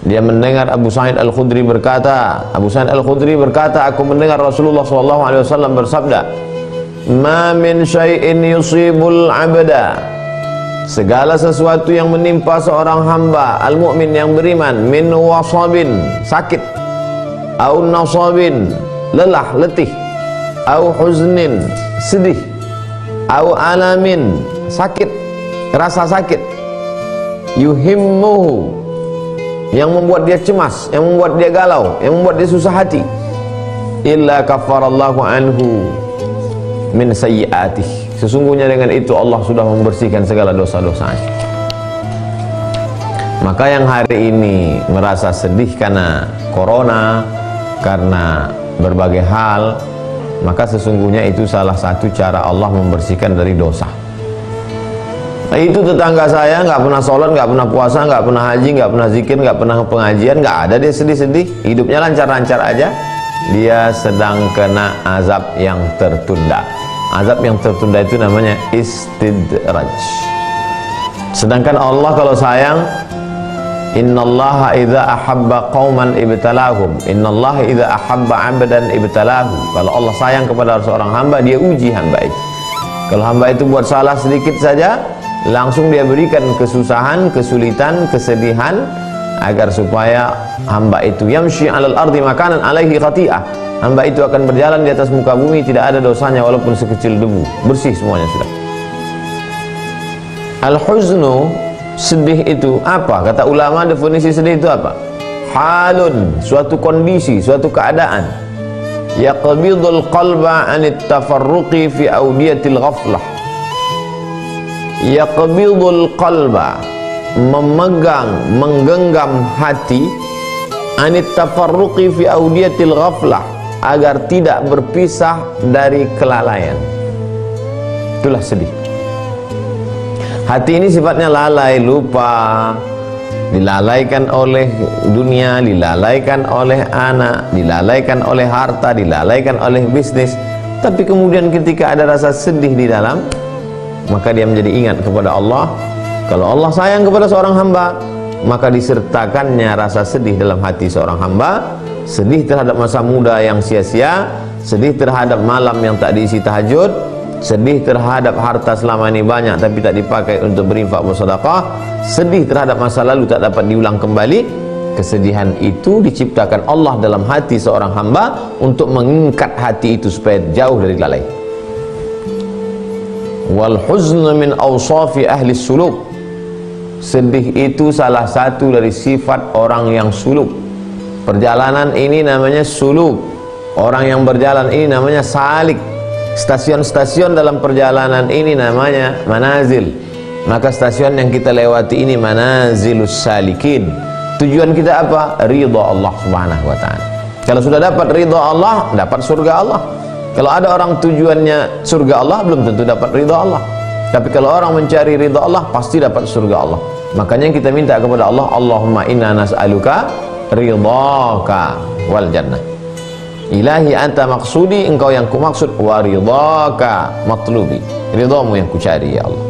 Dia mendengar Abu Sa'id Al-Khudri berkata, aku mendengar Rasulullah SAW bersabda, "Ma min syai'in yusibul 'abda." Segala sesuatu yang menimpa seorang hamba al-mu'min yang beriman, min wasabin, sakit, au nasabin, lelah, letih, au huznin, sedih, au alamin, sakit, rasa sakit, yuhimmuhu, yang membuat dia cemas, yang membuat dia galau, yang membuat dia susah hati, illa kafarallahu anhu min sayyi'atih. Sesungguhnya dengan itu Allah sudah membersihkan segala dosa-dosanya. Maka yang hari ini merasa sedih karena corona, karena berbagai hal, maka sesungguhnya itu salah satu cara Allah membersihkan dari dosa. Itu tetangga saya nggak pernah sholat, nggak pernah puasa, nggak pernah haji, nggak pernah zikir, nggak pernah pengajian, nggak ada dia sedih-sedih, hidupnya lancar-lancar aja. Dia sedang kena azab yang tertunda. Azab yang tertunda itu namanya istidraj. Sedangkan Allah kalau sayang, innallaha idza ahabba qauman ibtalahum, innallaha idza ahabba 'abdan ibtalahu. Kalau Allah sayang kepada seorang hamba, dia uji hamba itu. Kalau hamba itu buat salah sedikit saja, langsung dia berikan kesusahan, kesulitan, kesedihan, agar supaya hamba itu yamshi 'alal ardi makanan 'alaihi khati'ah. Hamba itu akan berjalan di atas muka bumi, tidak ada dosanya walaupun sekecil debu, bersih semuanya sudah. Al-huznu, sedih itu apa? Kata ulama, definisi sedih itu apa? Halun, suatu kondisi, suatu keadaan, yaqbidul qalba 'anit tafarruqi fi awdiyatil ghaflah. Yaqbidul qalba, memegang, menggenggam hati, anit tafarruqi fi awdiyatil ghaflah, agar tidak berpisah dari kelalaian. Itulah sedih. Hati ini sifatnya lalai, lupa, dilalaikan oleh dunia, dilalaikan oleh anak, dilalaikan oleh harta, dilalaikan oleh bisnis. Tapi kemudian ketika ada rasa sedih di dalam, maka dia menjadi ingat kepada Allah. Kalau Allah sayang kepada seorang hamba, maka disertakannya rasa sedih dalam hati seorang hamba. Sedih terhadap masa muda yang sia-sia, sedih terhadap malam yang tak diisi tahajud, sedih terhadap harta selama ini banyak tapi tak dipakai untuk berinfak bersedekah, sedih terhadap masa lalu tak dapat diulang kembali. Kesedihan itu diciptakan Allah dalam hati seorang hamba untuk mengikat hati itu supaya jauh dari lalai. Wal huzn min awsafi ahli suluk. Sedih itu salah satu dari sifat orang yang suluk. Perjalanan ini namanya suluk. Orang yang berjalan ini namanya salik. Stasiun-stasiun dalam perjalanan ini namanya manazil. Maka stasiun yang kita lewati ini manazilus salikin. Tujuan kita apa? Ridha Allah Subhanahu wa ta'ala. Kalau sudah dapat ridha Allah, dapat surga Allah. Kalau ada orang tujuannya surga Allah, belum tentu dapat ridha Allah. Tapi kalau orang mencari ridha Allah, pasti dapat surga Allah. Makanya kita minta kepada Allah, Allahumma inna nas'aluka ridhaka wal jannah. Ilahi anta maksudi, engkau yang kumaksud, wa ridhaka matlubi, ridhamu yang kucari ya Allah.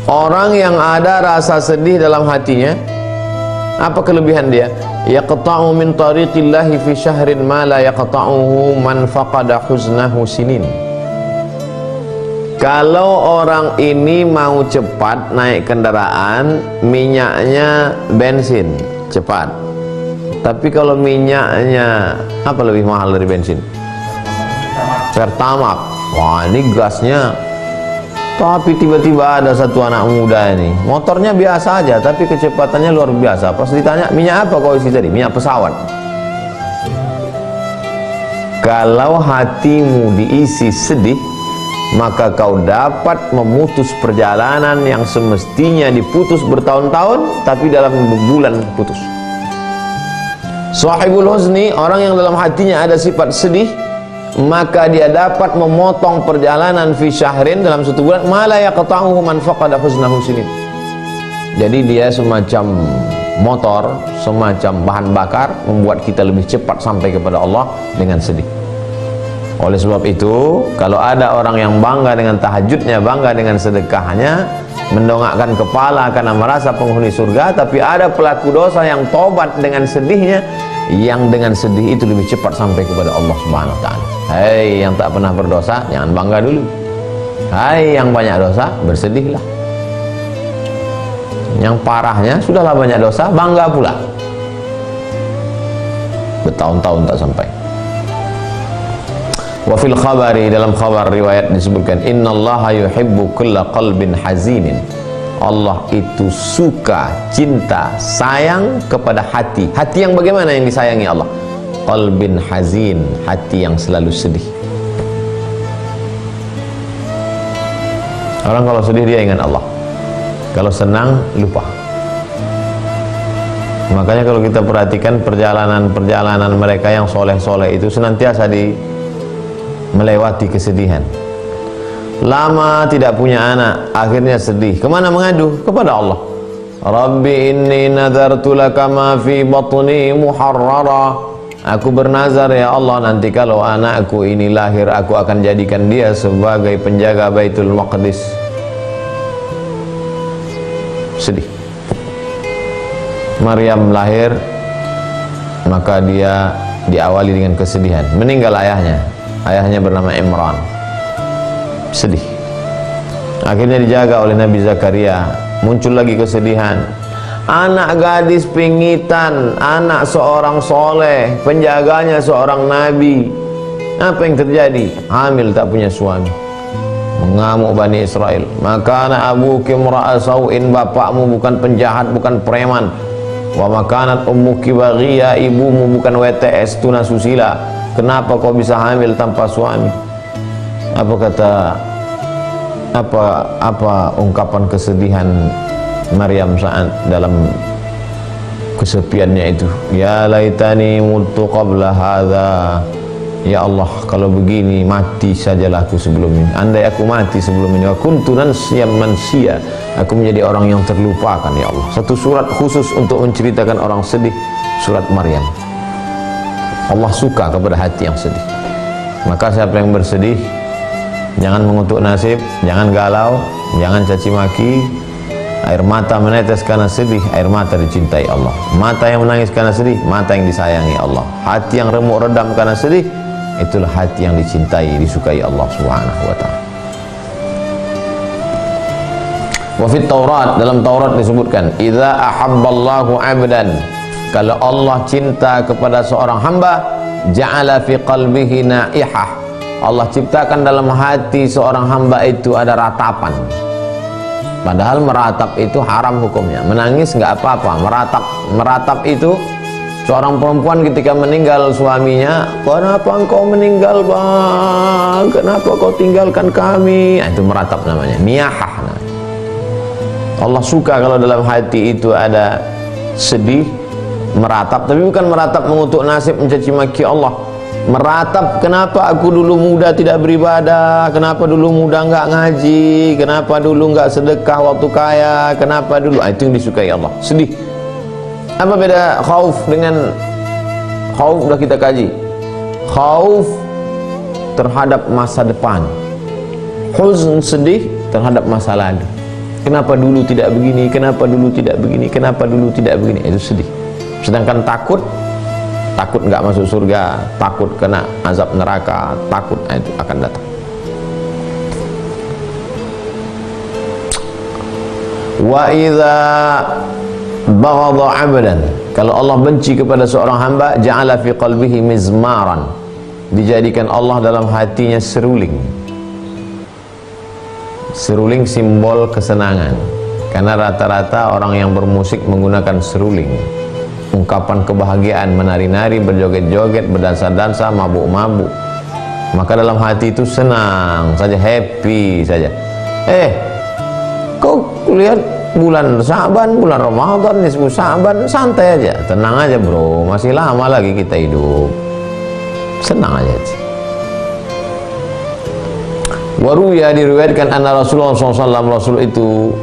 Orang yang ada rasa sedih dalam hatinya, apa kelebihan dia? Yaqta'u min tariqillahi fi syahrin ma la yaqta'uhu man faqada huznahu sinin. Kalau orang ini mau cepat naik kendaraan, minyaknya bensin cepat. Tapi kalau minyaknya apa lebih mahal dari bensin? Pertamax. Wah, ini gasnya. Tapi tiba-tiba ada satu anak muda ini, motornya biasa aja, tapi kecepatannya luar biasa. Pas ditanya, minyak apa kau isi tadi? Minyak pesawat. Kalau hatimu diisi sedih, maka kau dapat memutus perjalanan yang semestinya diputus bertahun-tahun, tapi dalam bulan putus. Sahibul huzni, orang yang dalam hatinya ada sifat sedih, maka dia dapat memotong perjalanan fi syahrin, dalam satu bulan, mala yaqta'uhu man faqada huznahu sinin. Jadi dia semacam motor, semacam bahan bakar, membuat kita lebih cepat sampai kepada Allah dengan sedih. Oleh sebab itu, kalau ada orang yang bangga dengan tahajudnya, bangga dengan sedekahnya, mendongakkan kepala karena merasa penghuni surga, tapi ada pelaku dosa yang tobat dengan sedihnya, yang dengan sedih itu lebih cepat sampai kepada Allah Subhanahu wa taala. Hei yang tak pernah berdosa, jangan bangga dulu. Hai yang banyak dosa, bersedihlah. Yang parahnya sudahlah banyak dosa, bangga pula. Bertahun-tahun tak sampai. Wa fil khabari, dalam khabar riwayat disebutkan, innallaha yuhibbu kulla qalbin hazinin. Allah itu suka, cinta, sayang kepada hati. Hati yang bagaimana yang disayangi Allah? Qalbin hazin, hati yang selalu sedih. Orang kalau sedih dia ingat Allah, kalau senang lupa. Makanya kalau kita perhatikan perjalanan mereka yang soleh-soleh itu senantiasa melewati kesedihan. Lama tidak punya anak, akhirnya sedih. Kemana mengadu? Kepada Allah. Rabbi inni nadartu laka ma fi batni muharrara. Aku bernazar ya Allah, nanti kalau anakku ini lahir, aku akan jadikan dia sebagai penjaga Baitul Maqdis. Sedih. Maryam lahir, maka dia diawali dengan kesedihan. Meninggal ayahnya bernama Imran. Sedih. Akhirnya dijaga oleh Nabi Zakaria. Muncul lagi kesedihan. Anak gadis pingitan, anak seorang soleh, penjaganya seorang nabi. Apa yang terjadi? Hamil, tak punya suami. Mengamuk Bani Israel. Maka anak abuki mra'a sau'in, bapakmu bukan penjahat, bukan preman. Wa makanat ummuki baghiya, ibumu bukan WTS, tuna susila. Kenapa kau bisa hamil tanpa suami? Apa ungkapan kesedihan Maryam saat dalam kesepiannya itu? Ya laitani mutu qabla hadza. Ya Allah, kalau begini mati sajalah aku sebelum ini. Andai aku mati sebelum ini, wa kuntu nasiyan mansiya, aku menjadi orang yang terlupakan. Ya Allah, satu surat khusus untuk menceritakan orang sedih, surat Maryam. Allah suka kepada hati yang sedih. Maka siapa yang bersedih, jangan mengutuk nasib, jangan galau, jangan caci maki. Air mata menetes karena sedih, air mata dicintai Allah. Mata yang menangis karena sedih, mata yang disayangi Allah. Hati yang remuk redam karena sedih, itulah hati yang dicintai, disukai Allah Subhanahu wa taala. Wa fit Taurat, dalam Taurat disebutkan, idza ahabballahu 'abdan, kalau Allah cinta kepada seorang hamba, ja'ala fi qalbihi naihah, Allah ciptakan dalam hati seorang hamba itu ada ratapan. Padahal meratap itu haram hukumnya. Menangis nggak apa-apa. Meratap itu seorang perempuan ketika meninggal suaminya, kenapa engkau meninggal bang? Kenapa kau tinggalkan kami? Nah, itu meratap namanya, niyahah namanya. Allah suka kalau dalam hati itu ada sedih, meratap, tapi bukan meratap mengutuk nasib, mencaci maki Allah. Meratap, kenapa aku dulu muda tidak beribadah, kenapa dulu muda nggak ngaji, kenapa dulu nggak sedekah waktu kaya, kenapa dulu, itu yang disukai Allah. Sedih. Apa beda khauf dengan khauf? Sudah kita kaji. Khauf terhadap masa depan, huzn, sedih terhadap masa lalu. Kenapa dulu tidak begini, kenapa dulu tidak begini, kenapa dulu tidak begini, itu sedih. Sedangkan takut nggak masuk surga, takut kena azab neraka, takut itu akan datang. Wa idza baghadha 'abdan, kalau Allah benci kepada seorang hamba, ja'ala fi qalbihi mizmaran, dijadikan Allah dalam hatinya seruling. Seruling simbol kesenangan, karena rata-rata orang yang bermusik menggunakan seruling. Ungkapan kebahagiaan, menari-nari, berjoget-joget, berdansa-dansa, mabuk-mabuk. Maka dalam hati itu senang saja, happy saja. Kau lihat bulan Sa'ban, bulan Ramadan, nisfu Sa'ban, santai aja, tenang aja bro, masih lama lagi kita hidup, senang aja. Waruya, diriwayatkan anna Rasulullah SAW, Rasul itu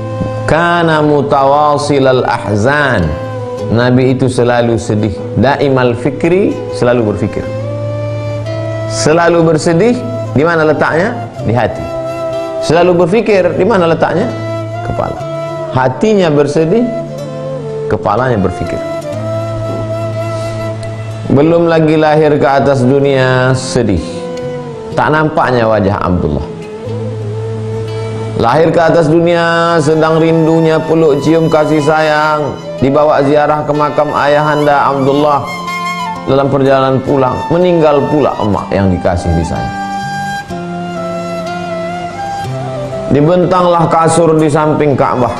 kana mutawasilal ahzan, Nabi itu selalu sedih, daimal fikri, selalu berfikir, selalu bersedih. Di mana letaknya? Di hati. Selalu berfikir, di mana letaknya? kepala. Hatinya bersedih, kepalanya berfikir. Belum lagi lahir ke atas dunia, sedih. Tak nampaknya wajah Abdullah. Lahir ke atas dunia, sedang rindunya peluk cium kasih sayang, dibawa ziarah ke makam ayahanda Abdullah. Dalam perjalanan pulang, meninggal pula emak yang dikasih disayang. Dibentanglah kasur di samping Ka'bah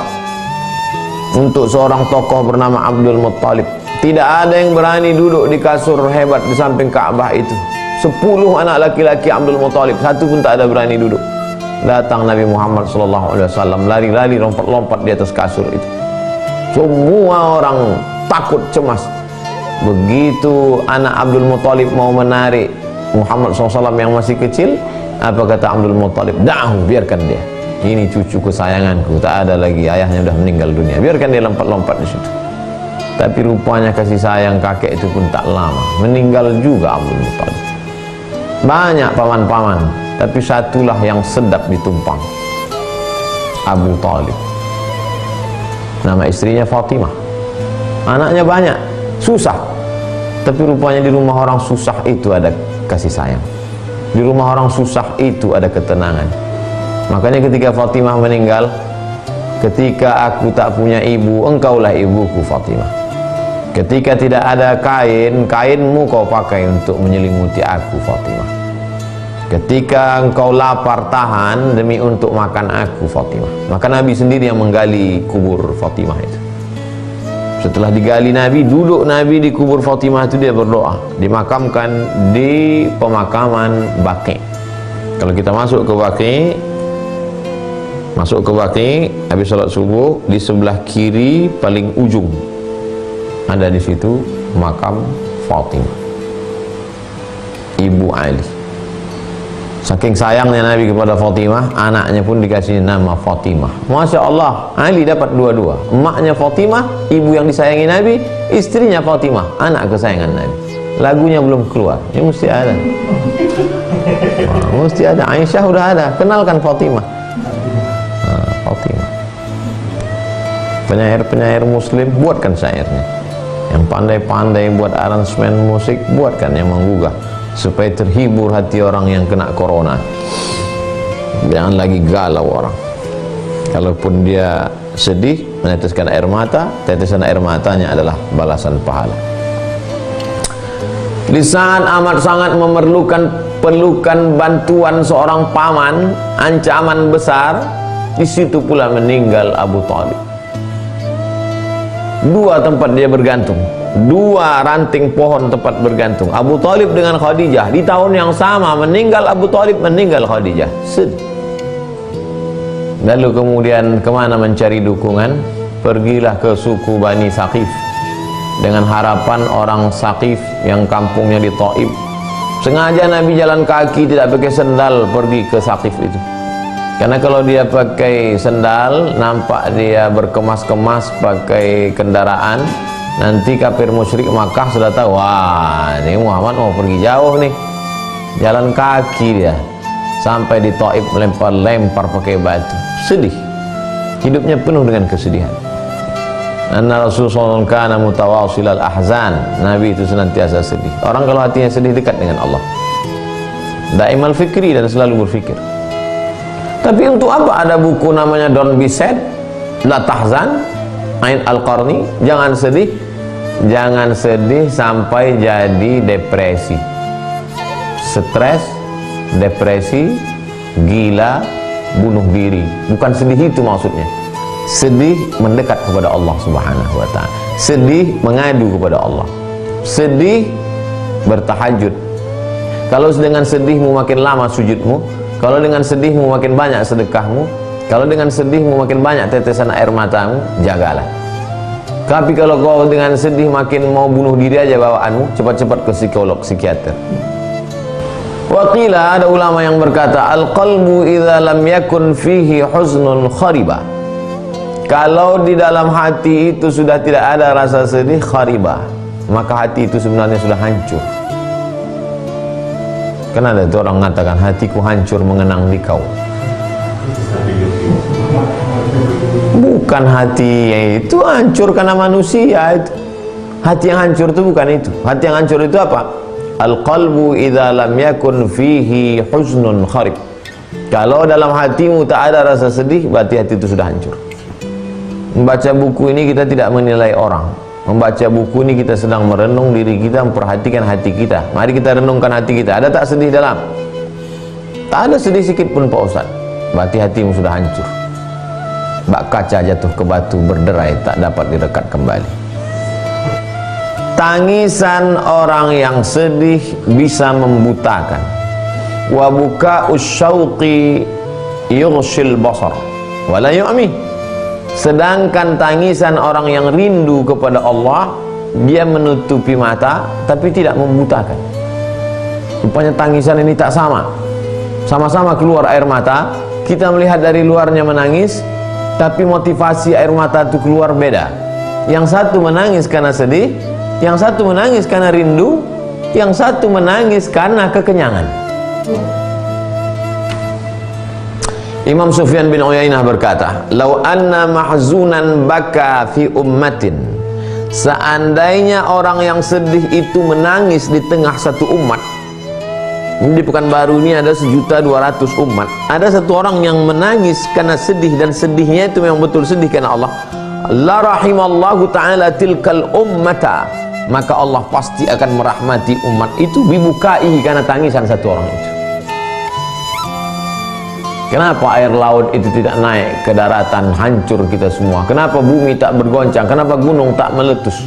untuk seorang tokoh bernama Abdul Muttalib. Tidak ada yang berani duduk di kasur hebat di samping Ka'bah itu. 10 anak laki-laki Abdul Muttalib, satu pun tak ada berani duduk. Datang Nabi Muhammad SAW, lari-lari, lompat-lompat di atas kasur itu. Semua orang takut, cemas. Begitu anak Abdul Muttalib mau menarik Muhammad SAW yang masih kecil, apa kata Abdul Muttalib? Da'hu, biarkan dia. Ini cucu kesayanganku, tak ada lagi, ayahnya sudah meninggal dunia. Biarkan dia lompat-lompat di situ. Tapi rupanya kasih sayang kakek itu pun tak lama, meninggal juga Abdul Muttalib. Banyak paman-paman, tapi satulah yang sedap ditumpang, Abu Talib. Nama istrinya Fatimah. Anaknya banyak, susah. Tapi rupanya di rumah orang susah itu ada kasih sayang. Di rumah orang susah itu ada ketenangan. Makanya ketika Fatimah meninggal, ketika aku tak punya ibu, engkaulah ibuku Fatimah. Ketika tidak ada kain, kainmu kau pakai untuk menyelimuti aku Fatimah. Ketika engkau lapar, tahan demi untuk makan aku Fatimah. Maka Nabi sendiri yang menggali kubur Fatimah itu. Setelah digali Nabi, duduk Nabi di kubur Fatimah itu, dia berdoa. Dimakamkan di pemakaman Baqi. Kalau kita masuk ke Baqi, habis salat subuh, di sebelah kiri paling ujung ada di situ makam Fatimah, ibu Ali. Saking sayangnya Nabi kepada Fatimah, anaknya pun dikasih nama Fatimah. Masya Allah, Ali dapat dua-dua. Emaknya Fatimah, ibu yang disayangi Nabi, istrinya Fatimah, anak kesayangan Nabi. Lagunya belum keluar, ini mesti ada. Wah, mesti ada. Aisyah udah ada, kenalkan Fatimah. Fatimah. Penyair-penyair muslim, buatkan syairnya. Yang pandai-pandai buat aransemen musik, buatkan yang menggugah, supaya terhibur hati orang yang kena corona. Jangan lagi galau orang. Kalaupun dia sedih, meneteskan air mata, tetesan air matanya adalah balasan pahala. Di saat amat sangat memerlukan pelukan bantuan seorang paman, ancaman besar, di situ pula meninggal Abu Talib. Dua tempat dia bergantung, dua ranting pohon tempat bergantung. Abu Talib dengan Khadijah di tahun yang sama, meninggal Abu Talib, meninggal Khadijah. Sedih. Lalu kemudian kemana mencari dukungan? Pergilah ke suku Bani Saqif dengan harapan orang Saqif yang kampungnya di Taif. Sengaja Nabi jalan kaki, tidak pakai sendal, pergi ke Saqif itu. Karena kalau dia pakai sendal, nampak dia berkemas-kemas pakai kendaraan, nanti kafir musyrik Makkah sudah tahu, wah ini Muhammad mau pergi jauh nih. Jalan kaki dia sampai di Taif, lempar-lempar pakai batu. Sedih, hidupnya penuh dengan kesedihan. Anna Rasulullah kana mutawasilal ahzan, Nabi itu senantiasa sedih. Orang kalau hatinya sedih dekat dengan Allah, daimal fikri, dan selalu berfikir. Tapi untuk apa ada buku namanya Don't Be Sad, La Tahzan, Ain Al-Qarni? Jangan sedih, jangan sedih sampai jadi depresi, stres, depresi, gila, bunuh diri. Bukan sedih itu maksudnya. Sedih mendekat kepada Allah Subhanahu wa ta'ala. Sedih mengadu kepada Allah. Sedih bertahajud. Kalau dengan sedihmu makin lama sujudmu, kalau dengan sedihmu makin banyak sedekahmu, kalau dengan sedihmu makin banyak tetesan air matamu, jagalah. Tapi kalau kau dengan sedih makin mau bunuh diri aja bawaanmu, cepat-cepat ke psikolog, psikiater. Waqila, ada ulama yang berkata, al-qalbu idza lam yakun fihi huznun khariba. Kalau di dalam hati itu sudah tidak ada rasa sedih, kharibah, maka hati itu sebenarnya sudah hancur. Karena ada itu orang mengatakan, hatiku hancur mengenang di kau. bukan hati itu hancur karena manusia itu. Hati yang hancur itu bukan itu. Hati yang hancur itu apa? Al-qalbu idza lam yakun fihi huznun kharib. Kalau dalam hatimu tak ada rasa sedih, berarti hati itu sudah hancur. Membaca buku ini kita tidak menilai orang. Membaca buku ini kita sedang merenung diri kita, memperhatikan hati kita. Mari kita renungkan hati kita. Ada tak sedih dalam? Tak ada sedih sikit pun Pak Ustaz. Berarti hatimu sudah hancur. Bak kaca jatuh ke batu berderai, tak dapat direkat kembali. Tangisan orang yang sedih bisa membutakan. Wa buka'us syauqi yughshil basar wa la yu'mi. Sedangkan tangisan orang yang rindu kepada Allah, dia menutupi mata tapi tidak membutakan. Rupanya tangisan ini tak sama. Sama-sama keluar air mata, kita melihat dari luarnya menangis, tapi motivasi air mata itu keluar beda. Yang satu menangis karena sedih, yang satu menangis karena rindu, yang satu menangis karena kekenyangan. Imam Sufyan bin Uyainah berkata, "Lau anna mahzunan baka fi ummatin." Seandainya orang yang sedih itu menangis di tengah satu umat. Di Pekanbaru ini ada 1.200.000 umat. Ada satu orang yang menangis karena sedih, dan sedihnya itu memang betul sedih karena Allah. La rahimallahu ta'ala tilkal ummata. Maka Allah pasti akan merahmati umat itu bibukai, karena tangisan satu orang itu. Kenapa air laut itu tidak naik ke daratan, hancur kita semua? Kenapa bumi tak bergoncang? Kenapa gunung tak meletus?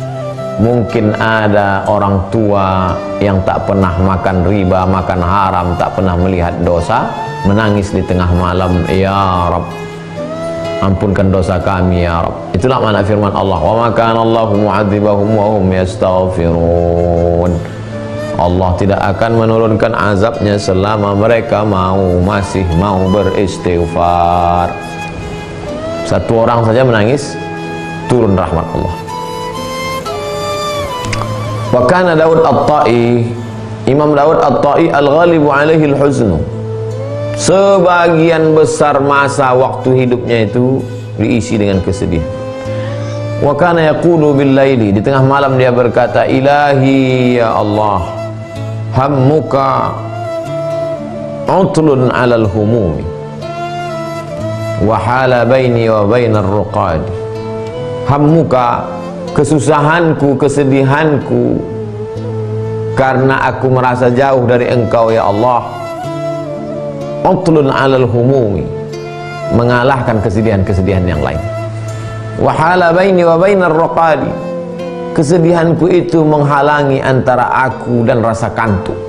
Mungkin ada orang tua yang tak pernah makan riba, makan haram, tak pernah melihat dosa, menangis di tengah malam, ya Rabb, ampunkan dosa kami ya Rabb. Itulah makna firman Allah, wa ma kana Allahu mu'adzibahum wa hum yastaghfirun. Allah tidak akan menurunkan azabnya selama mereka masih mau beristighfar. Satu orang saja menangis, turun rahmat Allah. Wa kana Daud At-Tai, Imam Daud At-Tai al-ghalibu alaihi al-huznu. Sebagian besar masa waktu hidupnya itu diisi dengan kesedihan. Wa kana yaqulu bil laili, di tengah malam dia berkata, ilahi ya Allah, hammuka utlun alal humumi wa hala baini wa bainar ruqadi. Hammuka, kesusahanku, kesedihanku karena aku merasa jauh dari engkau ya Allah. Utlun alal humumi, mengalahkan kesedihan-kesedihan yang lain. Wa hala baini wa bainar ruqadi, kesedihanku itu menghalangi antara aku dan rasa kantuk.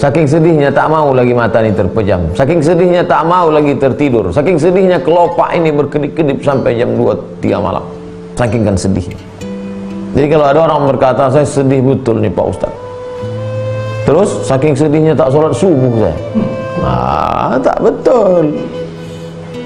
Saking sedihnya tak mau lagi mata ini terpejam, saking sedihnya tak mau lagi tertidur, saking sedihnya kelopak ini berkedip-kedip sampai jam 2-3 malam. Saking kan sedihnya. Jadi kalau ada orang berkata, saya sedih betul nih Pak Ustaz, terus saking sedihnya tak sholat subuh saya, tak betul.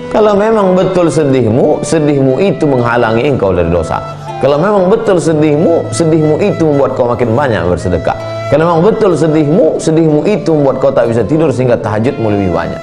Kalau memang betul sedihmu, sedihmu itu menghalangi engkau dari dosa. Kalau memang betul sedihmu, sedihmu itu membuat kau makin banyak bersedekah. Kalau memang betul sedihmu, sedihmu itu membuat kau tak bisa tidur sehingga tahajudmu lebih banyak.